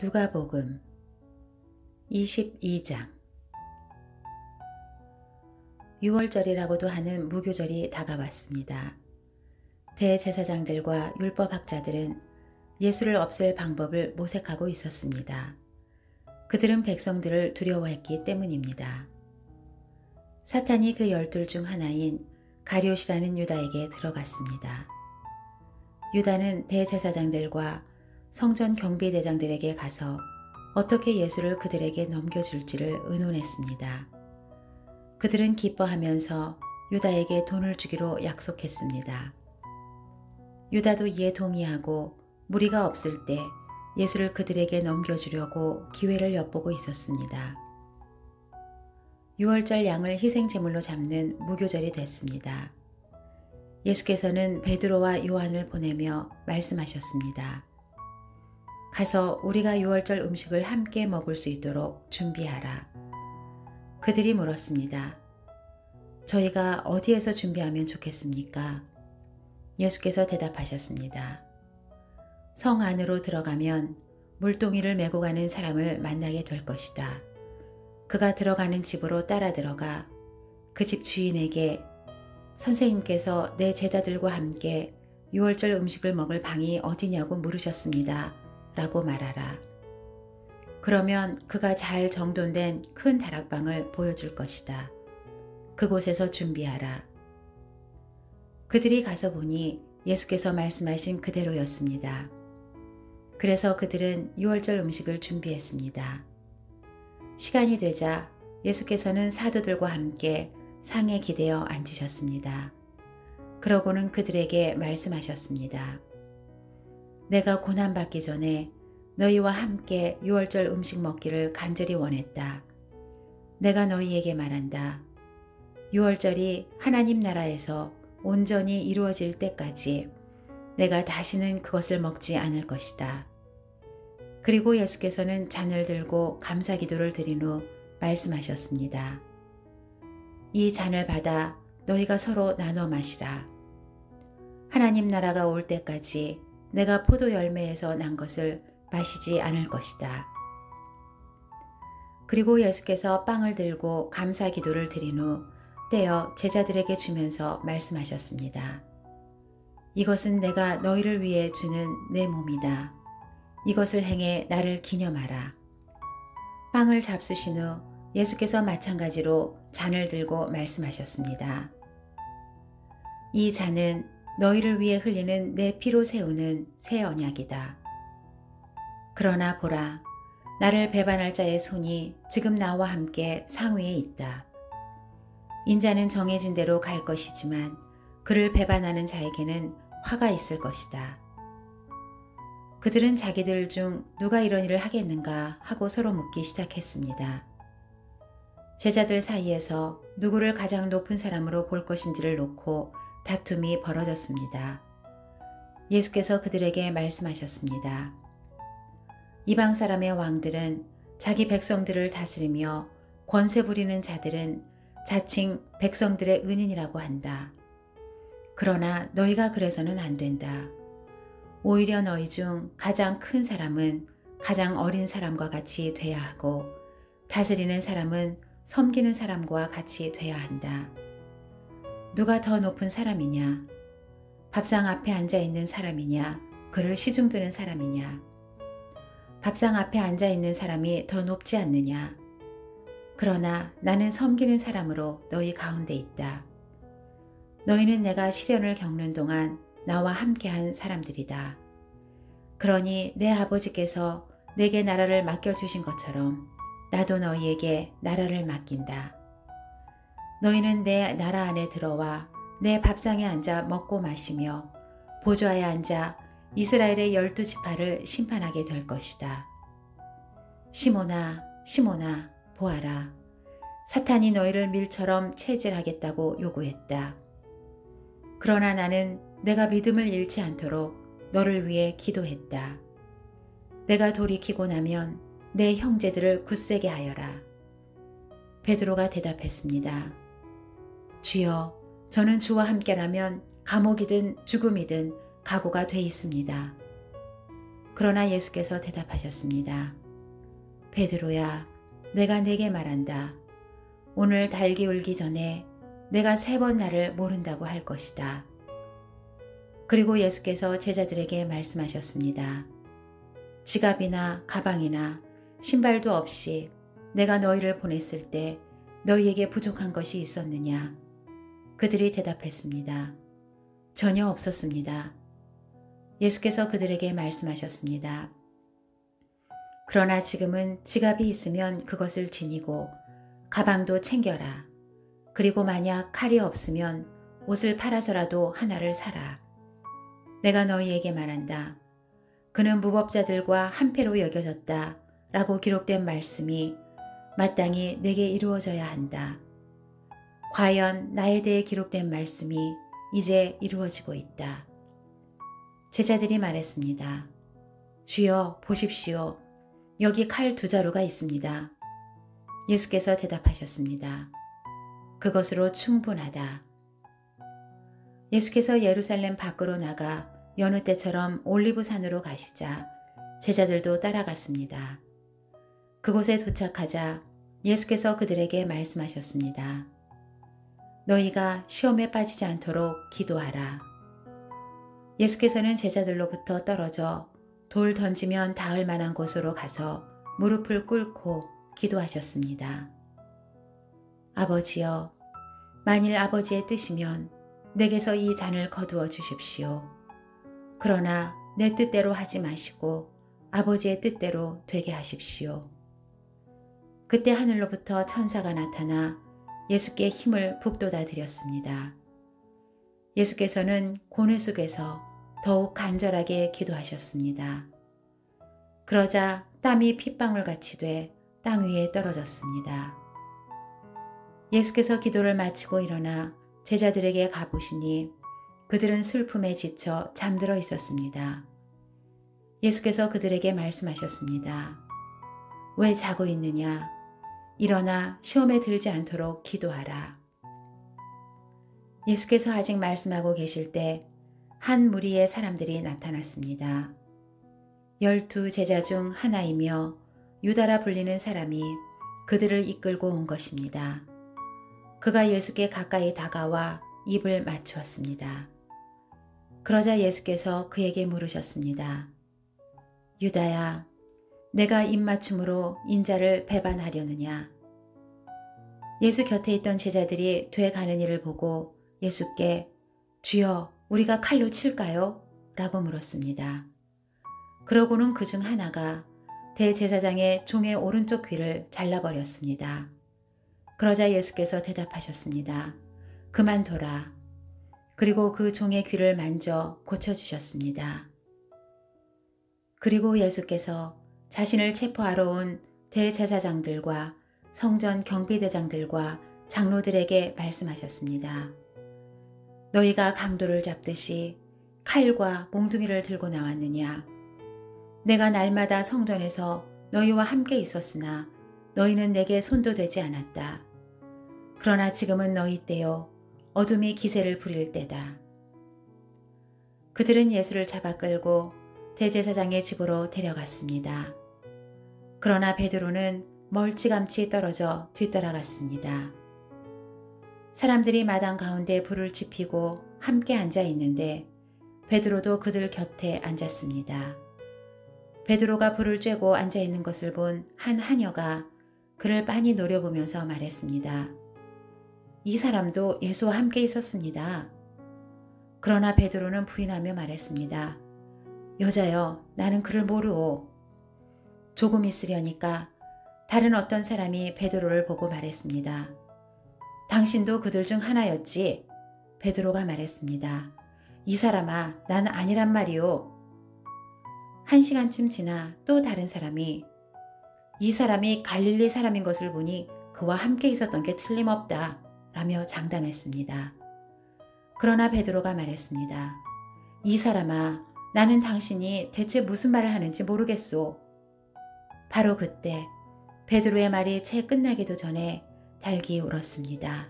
누가복음 22장. 유월절이라고도 하는 무교절이 다가왔습니다. 대제사장들과 율법학자들은 예수를 없앨 방법을 모색하고 있었습니다. 그들은 백성들을 두려워했기 때문입니다. 사탄이 그 12 중 하나인 가룟이라는 유다에게 들어갔습니다. 유다는 대제사장들과 성전 경비대장들에게 가서 어떻게 예수를 그들에게 넘겨줄지를 의논했습니다. 그들은 기뻐하면서 유다에게 돈을 주기로 약속했습니다. 유다도 이에 동의하고 무리가 없을 때 예수를 그들에게 넘겨주려고 기회를 엿보고 있었습니다. 유월절 양을 희생제물로 잡는 무교절이 됐습니다. 예수께서는 베드로와 요한을 보내며 말씀하셨습니다. 가서 우리가 유월절 음식을 함께 먹을 수 있도록 준비하라. 그들이 물었습니다. 저희가 어디에서 준비하면 좋겠습니까? 예수께서 대답하셨습니다. 성 안으로 들어가면 물동이를 메고 가는 사람을 만나게 될 것이다. 그가 들어가는 집으로 따라 들어가 그 집 주인에게 선생님께서 내 제자들과 함께 유월절 음식을 먹을 방이 어디냐고 물으셨습니다. 라고 말하라. 그러면 그가 잘 정돈된 큰 다락방을 보여줄 것이다. 그곳에서 준비하라. 그들이 가서 보니 예수께서 말씀하신 그대로였습니다. 그래서 그들은 유월절 음식을 준비했습니다. 시간이 되자 예수께서는 사도들과 함께 상에 기대어 앉으셨습니다. 그러고는 그들에게 말씀하셨습니다. 내가 고난받기 전에 너희와 함께 유월절 음식 먹기를 간절히 원했다. 내가 너희에게 말한다. 유월절이 하나님 나라에서 온전히 이루어질 때까지 내가 다시는 그것을 먹지 않을 것이다. 그리고 예수께서는 잔을 들고 감사기도를 드린 후 말씀하셨습니다. 이 잔을 받아 너희가 서로 나눠 마시라. 하나님 나라가 올 때까지 내가 포도 열매에서 난 것을 마시지 않을 것이다. 그리고 예수께서 빵을 들고 감사 기도를 드린 후 떼어 제자들에게 주면서 말씀하셨습니다. 이것은 내가 너희를 위해 주는 내 몸이다. 이것을 행해 나를 기념하라. 빵을 잡수신 후 예수께서 마찬가지로 잔을 들고 말씀하셨습니다. 이 잔은 너희를 위해 흘리는 내 피로 세우는 새 언약이다. 그러나 보라, 나를 배반할 자의 손이 지금 나와 함께 상위에 있다. 인자는 정해진 대로 갈 것이지만 그를 배반하는 자에게는 화가 있을 것이다. 그들은 자기들 중 누가 이런 일을 하겠는가 하고 서로 묻기 시작했습니다. 제자들 사이에서 누구를 가장 높은 사람으로 볼 것인지를 놓고 다툼이 벌어졌습니다. 예수께서 그들에게 말씀하셨습니다. 이방 사람의 왕들은 자기 백성들을 다스리며 권세 부리는 자들은 자칭 백성들의 은인이라고 한다. 그러나 너희가 그래서는 안 된다. 오히려 너희 중 가장 큰 사람은 가장 어린 사람과 같이 돼야 하고 다스리는 사람은 섬기는 사람과 같이 돼야 한다. 누가 더 높은 사람이냐? 밥상 앞에 앉아 있는 사람이냐? 그를 시중드는 사람이냐? 밥상 앞에 앉아 있는 사람이 더 높지 않느냐? 그러나 나는 섬기는 사람으로 너희 가운데 있다. 너희는 내가 시련을 겪는 동안 나와 함께한 사람들이다. 그러니 내 아버지께서 내게 나라를 맡겨주신 것처럼 나도 너희에게 나라를 맡긴다. 너희는 내 나라 안에 들어와 내 밥상에 앉아 먹고 마시며 보좌에 앉아 이스라엘의 12지파를 심판하게 될 것이다. 시몬아, 시몬아, 보아라. 사탄이 너희를 밀처럼 채질하겠다고 요구했다. 그러나 나는 내가 믿음을 잃지 않도록 너를 위해 기도했다. 내가 돌이키고 나면 내 형제들을 굳세게 하여라. 베드로가 대답했습니다. 주여, 저는 주와 함께라면 감옥이든 죽음이든 각오가 돼 있습니다. 그러나 예수께서 대답하셨습니다. 베드로야, 내가 네게 말한다. 오늘 달기 울기 전에 내가 3번 나를 모른다고 할 것이다. 그리고 예수께서 제자들에게 말씀하셨습니다. 지갑이나 가방이나 신발도 없이 내가 너희를 보냈을 때 너희에게 부족한 것이 있었느냐? 그들이 대답했습니다. 전혀 없었습니다. 예수께서 그들에게 말씀하셨습니다. 그러나 지금은 지갑이 있으면 그것을 지니고 가방도 챙겨라. 그리고 만약 칼이 없으면 옷을 팔아서라도 하나를 사라. 내가 너희에게 말한다. 그는 무법자들과 한패로 여겨졌다 라고 기록된 말씀이 마땅히 내게 이루어져야 한다. 과연 나에 대해 기록된 말씀이 이제 이루어지고 있다. 제자들이 말했습니다. 주여 보십시오. 여기 칼 2자루가 있습니다. 예수께서 대답하셨습니다. 그것으로 충분하다. 예수께서 예루살렘 밖으로 나가 여느 때처럼 올리브산으로 가시자 제자들도 따라갔습니다. 그곳에 도착하자 예수께서 그들에게 말씀하셨습니다. 너희가 시험에 빠지지 않도록 기도하라. 예수께서는 제자들로부터 떨어져 돌 던지면 닿을 만한 곳으로 가서 무릎을 꿇고 기도하셨습니다. 아버지여, 만일 아버지의 뜻이면 내게서 이 잔을 거두어 주십시오. 그러나 내 뜻대로 하지 마시고 아버지의 뜻대로 되게 하십시오. 그때 하늘로부터 천사가 나타나 예수께 힘을 북돋아 드렸습니다. 예수께서는 고뇌 속에서 더욱 간절하게 기도하셨습니다. 그러자 땀이 핏방울같이 돼 땅 위에 떨어졌습니다. 예수께서 기도를 마치고 일어나 제자들에게 가보시니 그들은 슬픔에 지쳐 잠들어 있었습니다. 예수께서 그들에게 말씀하셨습니다. 왜 자고 있느냐? 일어나 시험에 들지 않도록 기도하라. 예수께서 아직 말씀하고 계실 때 한 무리의 사람들이 나타났습니다. 12 제자 중 하나이며 유다라 불리는 사람이 그들을 이끌고 온 것입니다. 그가 예수께 가까이 다가와 입을 맞추었습니다. 그러자 예수께서 그에게 물으셨습니다. 유다야, 내가 입맞춤으로 인자를 배반하려느냐? 예수 곁에 있던 제자들이 돼가는 일을 보고 예수께 주여, 우리가 칼로 칠까요? 라고 물었습니다. 그러고는 그중 하나가 대제사장의 종의 오른쪽 귀를 잘라버렸습니다. 그러자 예수께서 대답하셨습니다. 그만둬라. 그리고 그 종의 귀를 만져 고쳐주셨습니다. 그리고 예수께서 자신을 체포하러 온 대제사장들과 성전 경비대장들과 장로들에게 말씀하셨습니다. 너희가 강도를 잡듯이 칼과 몽둥이를 들고 나왔느냐? 내가 날마다 성전에서 너희와 함께 있었으나 너희는 내게 손도 대지 않았다. 그러나 지금은 너희 때요 어둠이 기세를 부릴 때다. 그들은 예수를 잡아 끌고 대제사장의 집으로 데려갔습니다. 그러나 베드로는 멀찌감치 떨어져 뒤따라갔습니다. 사람들이 마당 가운데 불을 지피고 함께 앉아 있는데 베드로도 그들 곁에 앉았습니다. 베드로가 불을 쬐고 앉아 있는 것을 본 한 하녀가 그를 빤히 노려보면서 말했습니다. 이 사람도 예수와 함께 있었습니다. 그러나 베드로는 부인하며 말했습니다. 여자여, 나는 그를 모르오. 조금 있으려니까 다른 어떤 사람이 베드로를 보고 말했습니다. 당신도 그들 중 하나였지? 베드로가 말했습니다. 이 사람아, 나는 아니란 말이오. 1시간쯤 지나 또 다른 사람이 이 사람이 갈릴리 사람인 것을 보니 그와 함께 있었던 게 틀림없다 라며 장담했습니다. 그러나 베드로가 말했습니다. 이 사람아, 나는 당신이 대체 무슨 말을 하는지 모르겠소. 바로 그때 베드로의 말이 채 끝나기도 전에 닭이 울었습니다.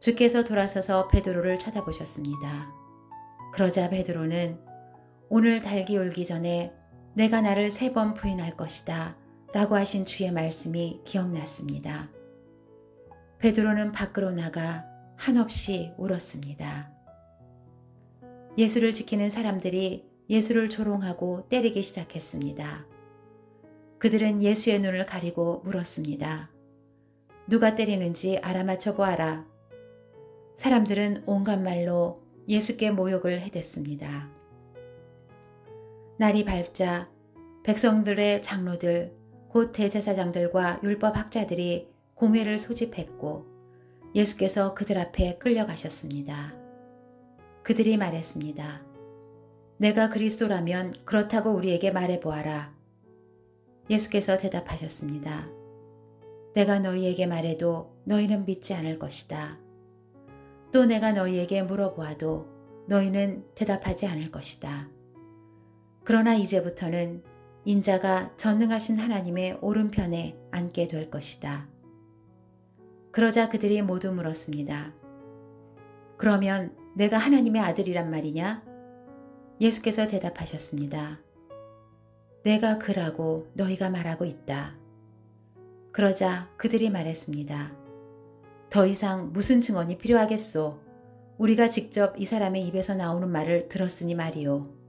주께서 돌아서서 베드로를 쳐다보셨습니다. 그러자 베드로는 오늘 닭이 울기 전에 내가 나를 3번 부인할 것이다 라고 하신 주의 말씀이 기억났습니다. 베드로는 밖으로 나가 한없이 울었습니다. 예수를 지키는 사람들이 예수를 조롱하고 때리기 시작했습니다. 그들은 예수의 눈을 가리고 물었습니다. 누가 때리는지 알아맞혀 보아라. 사람들은 온갖 말로 예수께 모욕을 해댔습니다. 날이 밝자 백성들의 장로들, 곧 대제사장들과 율법학자들이 공회를 소집했고 예수께서 그들 앞에 끌려가셨습니다. 그들이 말했습니다. 내가 그리스도라면 그렇다고 우리에게 말해보아라. 예수께서 대답하셨습니다. 내가 너희에게 말해도 너희는 믿지 않을 것이다. 또 내가 너희에게 물어보아도 너희는 대답하지 않을 것이다. 그러나 이제부터는 인자가 전능하신 하나님의 오른편에 앉게 될 것이다. 그러자 그들이 모두 물었습니다. 그러면 내가 하나님의 아들이란 말이냐? 예수께서 대답하셨습니다. 내가 그라고 너희가 말하고 있다. 그러자 그들이 말했습니다. 더 이상 무슨 증언이 필요하겠소? 우리가 직접 이 사람의 입에서 나오는 말을 들었으니 말이오.